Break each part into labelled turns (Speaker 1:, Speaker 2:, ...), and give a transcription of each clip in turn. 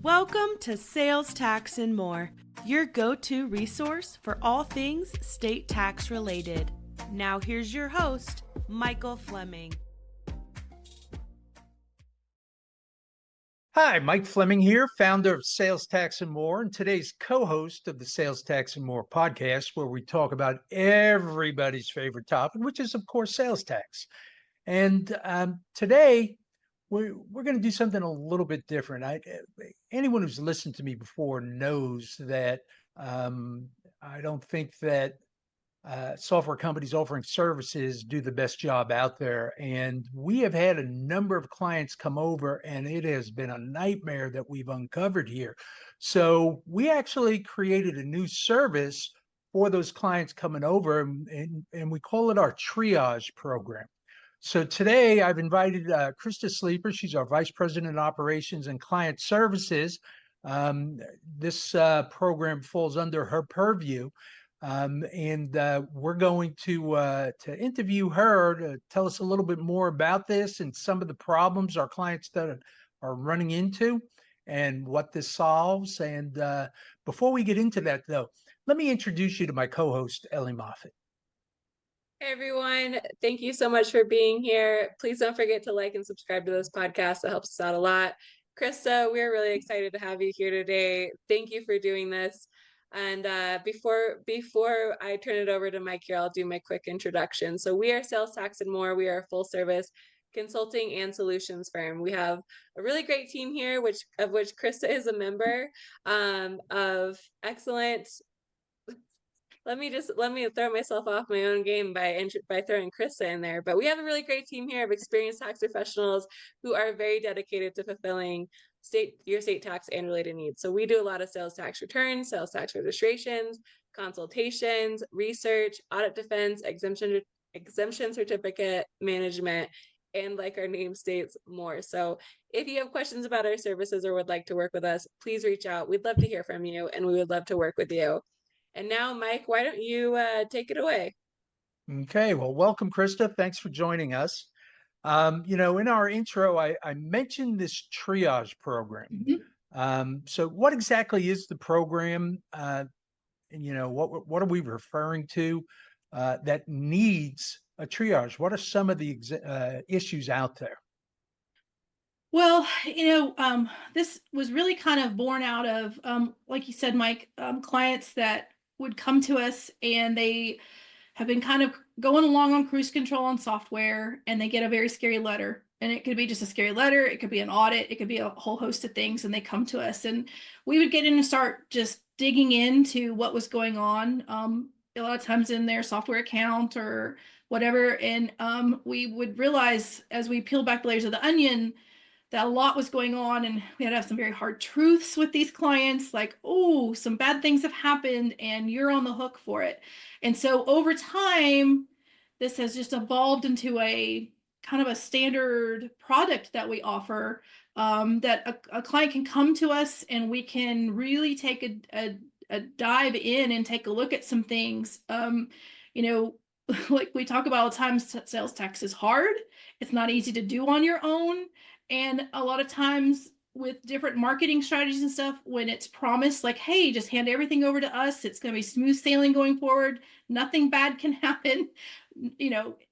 Speaker 1: Welcome to Sales Tax and More, your go-to resource for all things state tax related. Now here's your host, Michael Fleming.
Speaker 2: Hi, Mike Fleming here, founder of Sales Tax and More, and today's co-host of the Sales Tax and More podcast, where we talk about everybody's favorite topic, which is, of course, sales tax. And today, we're going to do something a little bit different. Anyone who's listened to me before knows that I don't think that software companies offering services do the best job out there. And we have had a number of clients come over, and it has been a nightmare that we've uncovered here. So we actually created a new service for those clients coming over, and we call it our Triage Program. So today I've invited Krista Sleeper. She's our Vice President of Operations and Client Services. This program falls under her purview. And we're going to interview her to tell us a little bit more about this and some of the problems our clients that are running into and what this solves. And before we get into that, though, let me introduce you to my co-host, Ellie Moffitt.
Speaker 3: Hey everyone, thank you so much for being here. Please don't forget to like and subscribe to this podcast. That helps us out a lot. Krista, we're really excited to have you here today. Thank you for doing this. And before I turn it over to Mike here, I'll do my quick introduction. So we are Sales Tax and More. We are a full service consulting and solutions firm. We have a really great team here, of which Krista is a member, of excellent. Let me throw myself off my own game by throwing Krista in there. But we have a really great team here of experienced tax professionals who are very dedicated to fulfilling your state tax and related needs. So we do a lot of sales tax returns, sales tax registrations, consultations, research, audit defense, exemption certificate management, and like our name states, more. So if you have questions about our services or would like to work with us, please reach out. We'd love to hear from you, and we would love to work with you. And now, Mike, why don't you take it away?
Speaker 2: Okay, well, welcome, Krista. Thanks for joining us. In our intro, I mentioned this triage program. So what exactly is the program? And what are we referring to that needs a triage? What are some of the issues out there?
Speaker 4: Well, this was really kind of born out of, like you said, Mike, clients that would come to us and they have been kind of going along on cruise control on software, and they get a very scary letter. And it could be just a scary letter. It could be an audit. It could be a whole host of things. And they come to us, and we would get in and start just digging into what was going on. A lot of times in their software account or whatever. And we would realize as we peel back the layers of the onion that a lot was going on, and we had to have some very hard truths with these clients, like, oh, some bad things have happened and you're on the hook for it. And so over time, this has just evolved into a kind of a standard product that we offer, that a client can come to us and we can really take a dive in and take a look at some things. Like we talk about all the time, sales tax is hard. It's not easy to do on your own. And a lot of times with different marketing strategies and stuff, when it's promised like, hey, just hand everything over to us, it's going to be smooth sailing going forward, nothing bad can happen,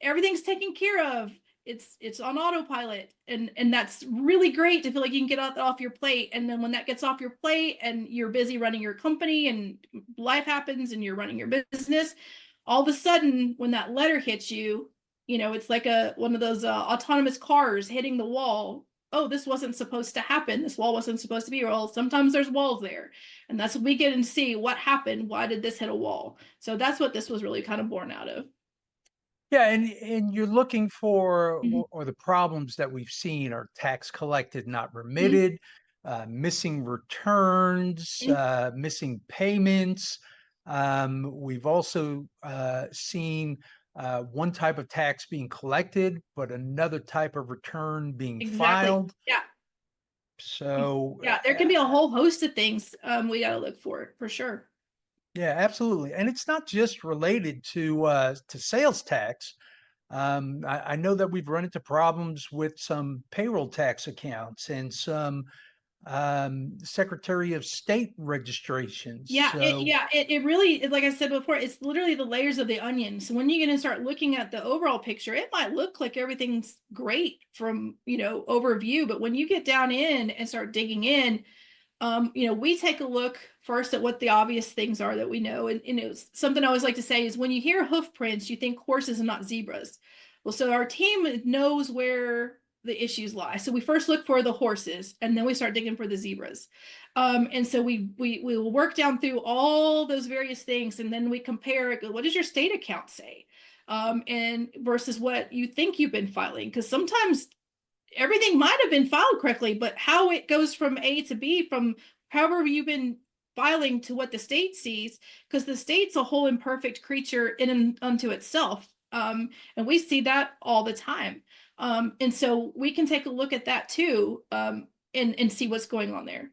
Speaker 4: everything's taken care of, it's on autopilot, and that's really great to feel like you can get that off your plate. And then when that gets off your plate and you're busy running your company and life happens and you're running your business, all of a sudden when that letter hits you, it's like one of those autonomous cars hitting the wall. Oh, this wasn't supposed to happen. This wall wasn't supposed to be. Well, sometimes there's walls there. And that's what we get and see what happened. Why did this hit a wall? So that's what this was really kind of born out of.
Speaker 2: Yeah, and you're looking for, or the problems that we've seen are tax collected, not remitted, missing returns, missing payments. We've also seen one type of tax being collected, but another type of return being filed.
Speaker 4: Yeah.
Speaker 2: So
Speaker 4: yeah, there can be a whole host of things we got to look for sure.
Speaker 2: Yeah, absolutely. And it's not just related to sales tax. I know that we've run into problems with some payroll tax accounts and some Secretary of State registrations.
Speaker 4: Yeah,
Speaker 2: So,
Speaker 4: it really, like I said before, it's literally the layers of the onion. So when you're going to start looking at the overall picture, it might look like everything's great from, overview, but when you get down in and start digging in, we take a look first at what the obvious things are that we know. And, it's something I always like to say is when you hear hoof prints, you think horses and not zebras. Well, so our team knows where the issues lie. So we first look for the horses and then we start digging for the zebras. And so we will work down through all those various things and then we compare it. What does your state account say? And versus what you think you've been filing. Because sometimes everything might have been filed correctly, but how it goes from A to B, from however you've been filing to what the state sees, because the state's a whole imperfect creature in and unto itself. And we see that all the time. And so we can take a look at that too, and see what's going on there.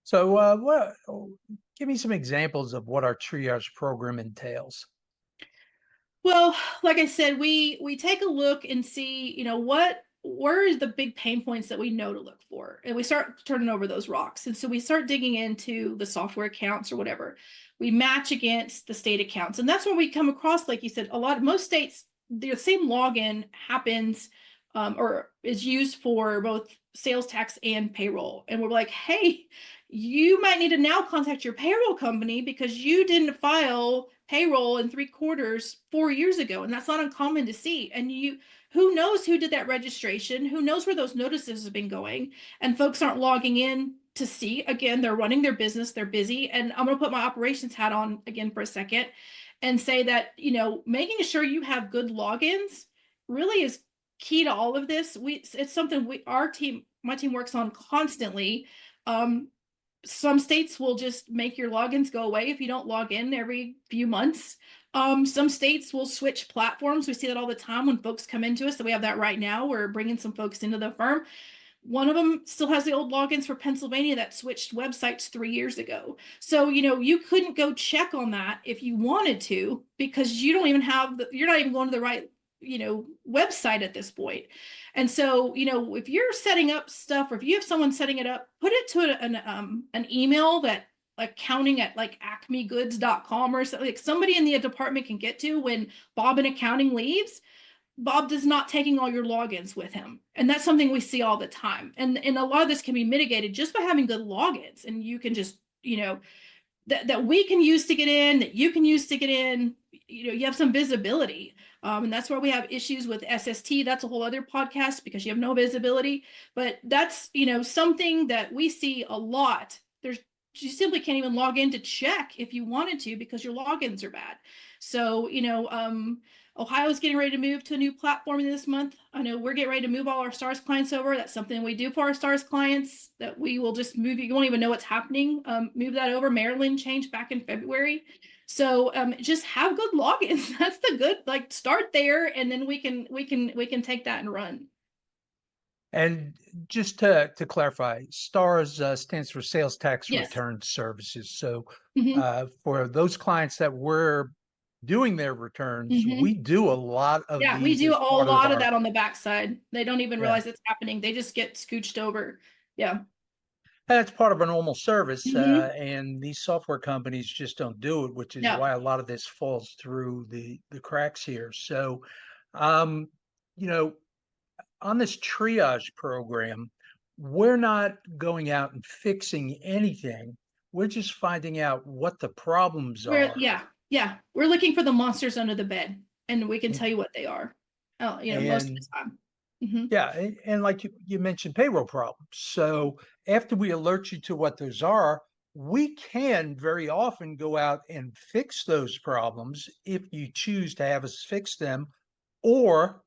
Speaker 2: so give me some examples of what our triage program entails.
Speaker 4: Well, like I said, we take a look and see, where is the big pain points that we know to look for, and we start turning over those rocks. And so we start digging into the software accounts or whatever. We match against the state accounts, and that's when we come across, like you said, most states, the same login happens or is used for both sales tax and payroll. And we're like, hey, you might need to now contact your payroll company because you didn't file payroll in 3 quarters 4 years ago. And that's not uncommon to see. And who knows who did that registration? Who knows where those notices have been going? And folks aren't logging in to see. Again, they're running their business, they're busy. And I'm going to put my operations hat on again for a second and say that, making sure you have good logins really is key to all of this. It's something my team works on constantly. Some states will just make your logins go away if you don't log in every few months. Some states will switch platforms. We see that all the time when folks come into us. So we have that right now. We're bringing some folks into the firm. One of them still has the old logins for Pennsylvania that switched websites 3 years ago. So, you couldn't go check on that if you wanted to, because you don't even have you're not even going to the right, website at this point. And so, if you're setting up stuff or if you have someone setting it up, put it to an email that accounting at like acmegoods.com or something, like somebody in the department can get to when Bob in accounting leaves. Bob is not taking all your logins with him. And that's something we see all the time. And a lot of this can be mitigated just by having good logins. And you can just, that we can use to get in, that you can use to get in, you have some visibility. And that's where we have issues with SST. That's a whole other podcast because you have no visibility. But that's, something that we see a lot. You simply can't even log in to check if you wanted to because your logins are bad. So, Ohio's getting ready to move to a new platform this month. I know we're getting ready to move all our STARS clients over. That's something we do for our STARS clients, that we will just move. You won't even know what's happening. Move that over. Maryland changed back in February. So just have good logins. That's the good, start there, and then we can take that and run.
Speaker 2: And just to clarify, STARS stands for Sales Tax
Speaker 4: Yes.
Speaker 2: Return Services. So
Speaker 4: Mhm.
Speaker 2: for those clients that were doing their returns,
Speaker 4: Mhm.
Speaker 2: we do a lot of
Speaker 4: Yeah, we
Speaker 2: these
Speaker 4: do
Speaker 2: as
Speaker 4: a
Speaker 2: part
Speaker 4: lot of
Speaker 2: our,
Speaker 4: that on the backside. They don't even
Speaker 2: Yeah.
Speaker 4: realize it's happening. They just get scooched over. Yeah.
Speaker 2: That's part of a normal service,
Speaker 4: Mhm.
Speaker 2: and these software companies just don't do it, which is
Speaker 4: No.
Speaker 2: why a lot of this falls through the cracks here. So, um, you know, on this triage program, we're not going out and fixing anything. We're just finding out what the problems are.
Speaker 4: Yeah. We're looking for the monsters under the bed, and we can
Speaker 2: And,
Speaker 4: tell you what they are. Most of the time. Mhm.
Speaker 2: yeah, and like you mentioned payroll problems. So after we alert you to what those are, we can very often go out and fix those problems if you choose to have us fix them, or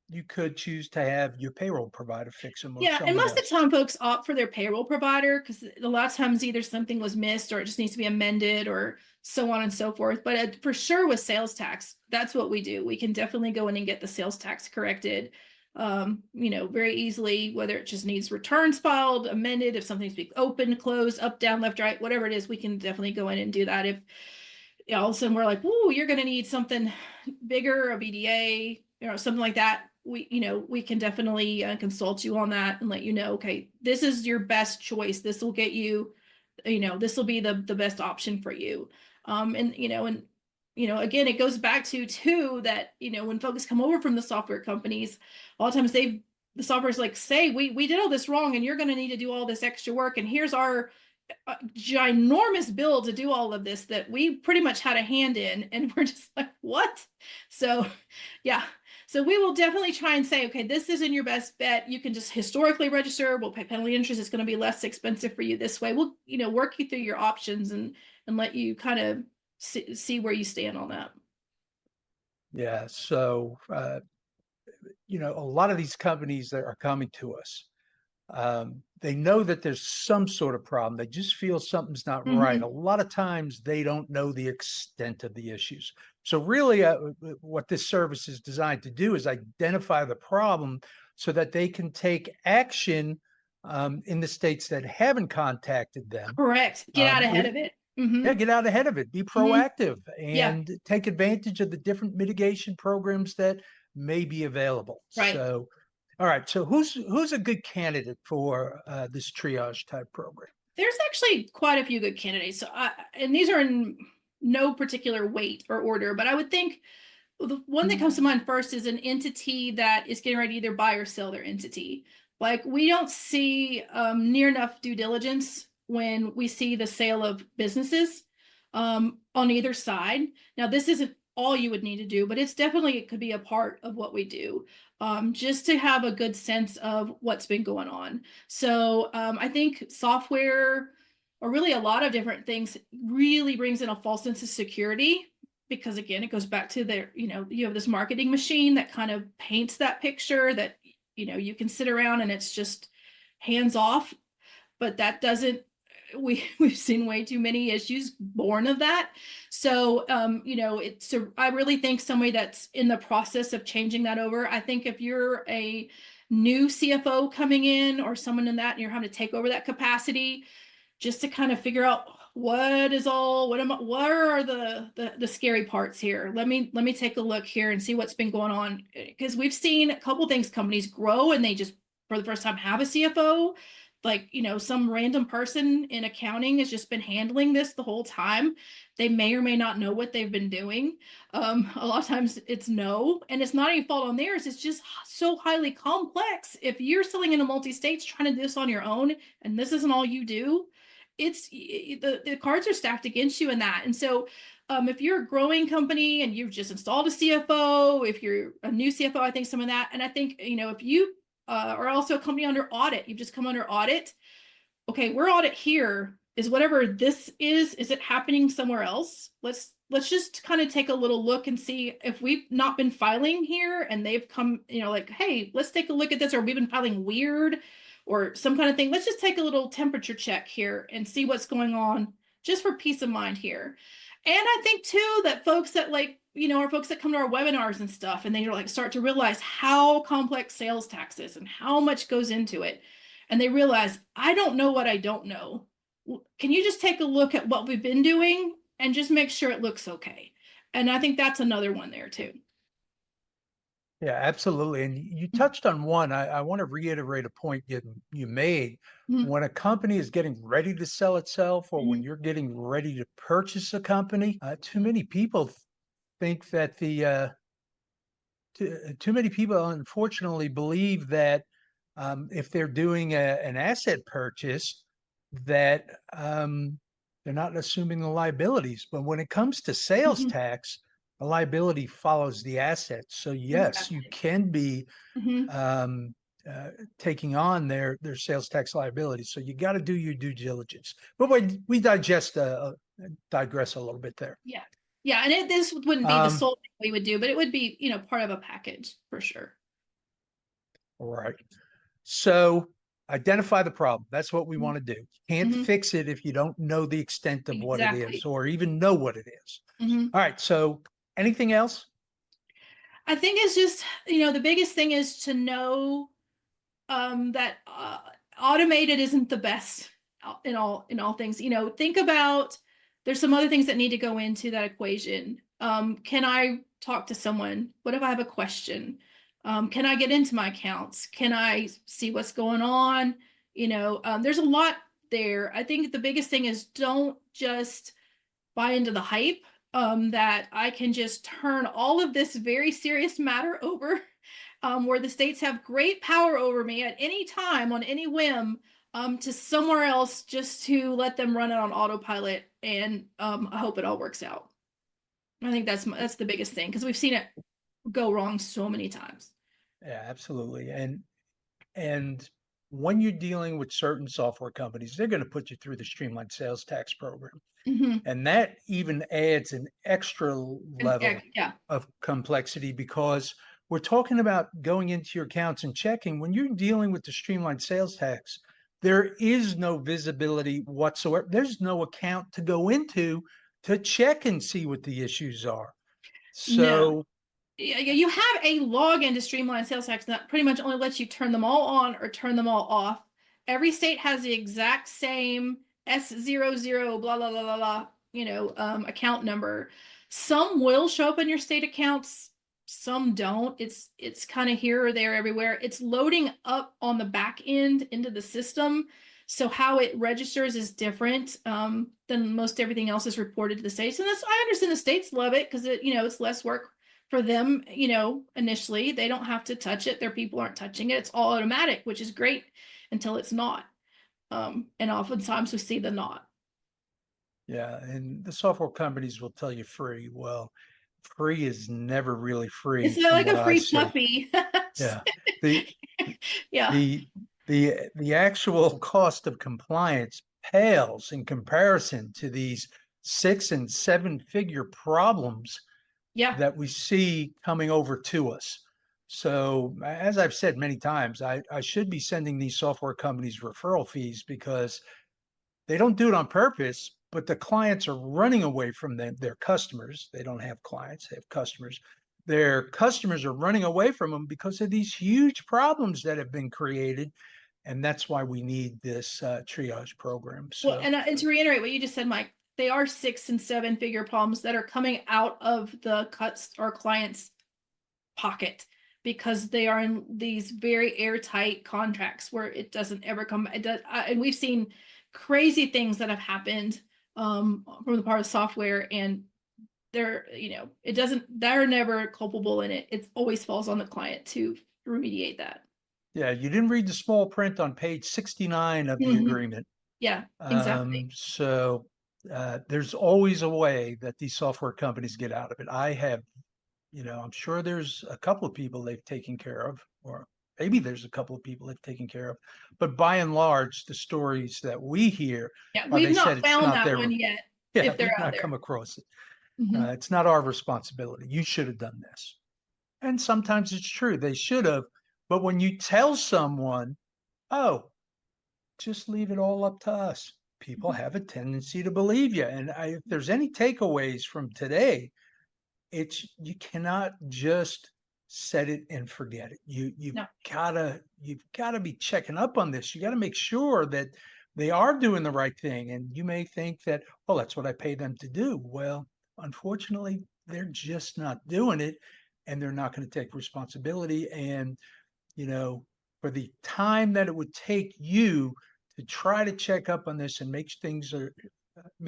Speaker 2: you could choose to have your payroll provider fix them or
Speaker 4: Yeah, and
Speaker 2: someone
Speaker 4: most of
Speaker 2: else.
Speaker 4: the time folks opt for their payroll provider because a lot of times either something was missed or it just needs to be amended or so on and so forth. But for sure with sales tax, that's what we do. We can definitely go in and get the sales tax corrected, very easily, whether it just needs returns filed, amended, if something's be open, closed, up, down, left, right, whatever it is, we can definitely go in and do that. If all of a sudden we're like, "Ooh, you're going to need something bigger, a BDA, something like that," we can definitely consult you on that and let you know, okay, this is your best choice. This will get you, this will be the best option for you. Again, it goes back to too that, when folks come over from the software companies, a lot of times the software's like, say, we did all this wrong and you're going to need to do all this extra work. And here's our ginormous bill to do all of this that we pretty much had a hand in. And we're just like, what? So, yeah. So we will definitely try and say, okay, this isn't your best bet. You can just historically register. We'll pay penalty interest. It's going to be less expensive for you this way. We'll, work you through your options and let you kind of see where you stand on that.
Speaker 2: Yeah. So, a lot of these companies that are coming to us, they know that there's some sort of problem. They just feel something's not right. A lot of times they don't know the extent of the issues. So really what this service is designed to do is identify the problem so that they can take action in the states that haven't contacted them.
Speaker 4: Correct. Get out ahead of it.
Speaker 2: Yeah, get out ahead of it. Be proactive and take advantage of the different mitigation programs that may be available.
Speaker 4: Right.
Speaker 2: So, all right. So who's a good candidate for this triage type program?
Speaker 4: There's actually quite a few good candidates. So, and these are in no particular weight or order, but I would think the one that comes to mind first is an entity that is getting ready to either buy or sell their entity. Like, we don't see near enough due diligence when we see the sale of businesses on either side. Now, this isn't all you would need to do, but it could be a part of what we do, just to have a good sense of what's been going on. So I think software, or really a lot of different things, really brings in a false sense of security, because again, it goes back to you have this marketing machine that kind of paints that picture that, you can sit around and it's just hands off, but that doesn't, we've seen way too many issues born of that. So, I really think somebody that's in the process of changing that over. I think if you're a new CFO coming in or someone in that, and you're having to take over that capacity, just to kind of figure out what are the scary parts here. Let me take a look here and see what's been going on, because we've seen a couple things. Companies grow and they just for the first time have a CFO. Like, some random person in accounting has just been handling this the whole time. They may or may not know what they've been doing. A lot of times it's no, and it's not any fault on theirs. It's just so highly complex. If you're selling in a multi-states trying to do this on your own, and this isn't all you do, the cards are stacked against you in that. And so if you're a growing company and you've just installed a CFO, if you're a new CFO, I think some of that. And I think, if you or also a company under audit, you've just come under audit. Okay, we're audit here. Is whatever this is it happening somewhere else? Let's just kind of take a little look and see if we've not been filing here and they've come, like, hey, let's take a look at this, or we've been filing weird or some kind of thing. Let's just take a little temperature check here and see what's going on, just for peace of mind here. And I think too that folks that are folks that come to our webinars and stuff, and they start to realize how complex sales tax is and how much goes into it. And they realize, I don't know what I don't know. Can you just take a look at what we've been doing and just make sure it looks okay? And I think that's another one there too.
Speaker 2: Yeah, absolutely. And you touched on one. I want to reiterate a point you made. When a company is getting ready to sell itself, or when you're getting ready to purchase a company, too many people think that too many people unfortunately believe that if they're doing an asset purchase, that they're not assuming the liabilities. But when it comes to sales tax, the liability follows the asset. So yes, you can be taking on their sales tax liability. So you got to do your due diligence. But we digress a little bit there.
Speaker 4: Yeah. Yeah. And this wouldn't be the sole thing we would do, but it would be, part of a package for sure.
Speaker 2: All right. So identify the problem. That's what we want to do. You can't fix it if you don't know the extent of what it is, or even know what it is. All right. So anything else?
Speaker 4: I think it's just, the biggest thing is to know that automated isn't the best in all things. Think about, there's some other things that need to go into that equation. Can I talk to someone? What if I have a question? Can I get into my accounts? Can I see what's going on? There's a lot there. I think the biggest thing is don't just buy into the hype, that I can just turn all of this very serious matter over, where the states have great power over me at any time on any whim, to somewhere else just to let them run it on autopilot. And I hope it all works out. I think that's the biggest thing, because we've seen it go wrong so many times.
Speaker 2: Yeah, absolutely. And when you're dealing with certain software companies, they're going to put you through the streamlined sales tax program.
Speaker 4: Mm-hmm.
Speaker 2: And that even adds an extra level
Speaker 4: Yeah.
Speaker 2: of complexity, because we're talking about going into your accounts and checking. When you're dealing with the streamlined sales tax, there is no visibility whatsoever. There's no account to go into to check and see what the issues are.
Speaker 4: No.
Speaker 2: So
Speaker 4: You have a login to Streamline Sales Tax that pretty much only lets you turn them all on or turn them all off. Every state has the exact same S00 blah blah blah blah blah, account number. Some will show up in your state accounts, some don't. It's kind of here or there everywhere. It's loading up on the back end into the system. So how it registers is different, than most everything else is reported to the states. And I understand the states love it because it's less work for them, initially. They don't have to touch it. Their people aren't touching it. It's all automatic, which is great until it's not. And oftentimes we see the not.
Speaker 2: yeah, and the software companies will tell you free. Well, free is never really free
Speaker 4: It's not
Speaker 2: from
Speaker 4: like
Speaker 2: what
Speaker 4: a
Speaker 2: I
Speaker 4: free
Speaker 2: see.
Speaker 4: puppy.
Speaker 2: Yeah. The
Speaker 4: Yeah.
Speaker 2: the actual cost of compliance pales in comparison to these 6 and 7 figure problems
Speaker 4: Yeah.
Speaker 2: that we see coming over to us. So as I've said many times, I should be sending these software companies referral fees, because they don't do it on purpose, but the clients are running away from their customers. They don't have clients, they have customers. Their customers are running away from them because of these huge problems that have been created. And that's why we need this triage program.
Speaker 4: Well,
Speaker 2: So
Speaker 4: and to reiterate what you just said, Mike, they are 6 and 7 figure problems that are coming out of the cuts or clients' pocket, because they are in these very airtight contracts where it doesn't ever come. It does, and we've seen crazy things that have happened, from the part of software, and they're they're never culpable in it. It always falls on the client to remediate that.
Speaker 2: yeah, you didn't read the small print on page 69 of the agreement.
Speaker 4: Yeah, exactly.
Speaker 2: So there's always a way that these software companies get out of it. I have, I'm sure there's a couple of people they've taken care of, or maybe there's a couple of people they've taken care of, but by and large, the stories that we hear
Speaker 4: Yeah,
Speaker 2: are
Speaker 4: we've
Speaker 2: they said
Speaker 4: not
Speaker 2: it's
Speaker 4: found
Speaker 2: not
Speaker 4: that
Speaker 2: their,
Speaker 4: one yet.
Speaker 2: yeah,
Speaker 4: If they're
Speaker 2: we've
Speaker 4: out
Speaker 2: not
Speaker 4: there.
Speaker 2: come across it.
Speaker 4: Mhm.
Speaker 2: It's not our responsibility. You should have done this. And sometimes it's true, they should have. But when you tell someone, oh, just leave it all up to us, people have a tendency to believe you. And if there's any takeaways from today, it's you cannot just set it and forget it.
Speaker 4: No.
Speaker 2: You've gotta be checking up on this. You got to make sure that they are doing the right thing. And you may think that, well, that's what I pay them to do. Well, unfortunately, they're just not doing it, and they're not going to take responsibility. And for the time that it would take you to try to check up on this and make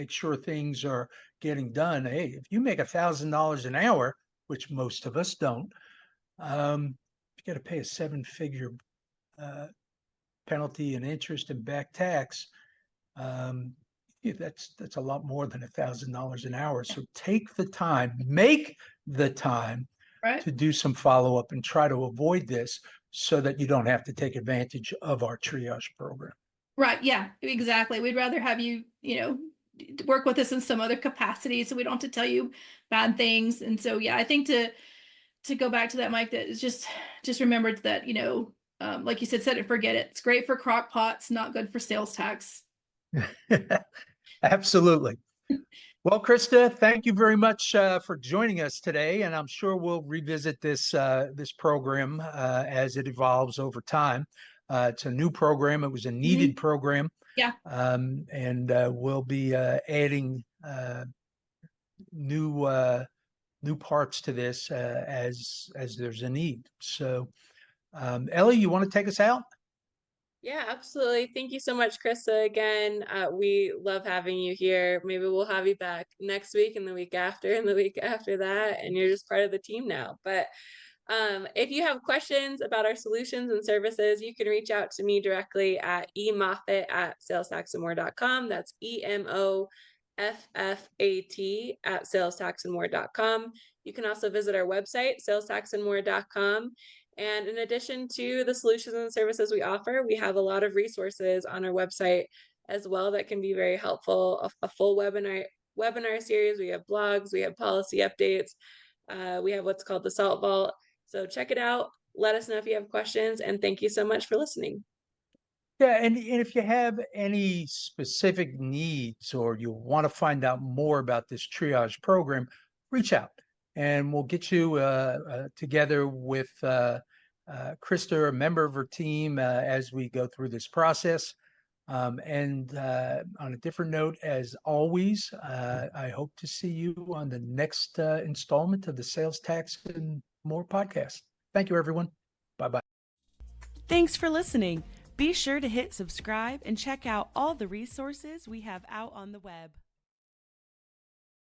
Speaker 2: sure things are getting done. Hey, if you make $1,000 an hour, which most of us don't, you got to pay a 7-figure penalty and interest and back tax. That's a lot more than $1,000 an hour. So take the time, make the time
Speaker 4: Right.
Speaker 2: to do some follow-up and try to avoid this, so that you don't have to take advantage of our triage program.
Speaker 4: Right. Yeah, exactly. We'd rather have you, work with us in some other capacity, so we don't have to tell you bad things. And so, yeah, I think to go back to that, Mike, that is just remember that, like you said it, forget it. It's great for crock pots, not good for sales tax.
Speaker 2: Absolutely. Well, Krista, thank you very much for joining us today, and I'm sure we'll revisit this program as it evolves over time. It's a new program. It was a needed program.
Speaker 4: Yeah.
Speaker 2: And we'll be adding new new parts to this as there's a need. So, Ellie, you want to take us out?
Speaker 3: Yeah, absolutely. Thank you so much, Krista. Again, we love having you here. Maybe we'll have you back next week and the week after and the week after that, and you're just part of the team now. But if you have questions about our solutions and services, you can reach out to me directly at emoffat@salestaxandmore.com. That's EMOFFAT@salestaxandmore.com. You can also visit our website, salestaxandmore.com. And in addition to the solutions and services we offer, we have a lot of resources on our website as well that can be very helpful. A full webinar series, we have blogs, we have policy updates, we have what's called the Salt Vault. So check it out. Let us know if you have questions, and thank you so much for listening.
Speaker 2: Yeah, and if you have any specific needs or you want to find out more about this triage program, reach out and we'll get you together with Krista, a member of her team, as we go through this process. And on a different note, as always, I hope to see you on the next installment of the Sales Tax and More podcast. Thank you, everyone. Bye-bye.
Speaker 1: Thanks for listening. Be sure to hit subscribe and check out all the resources we have out on the web.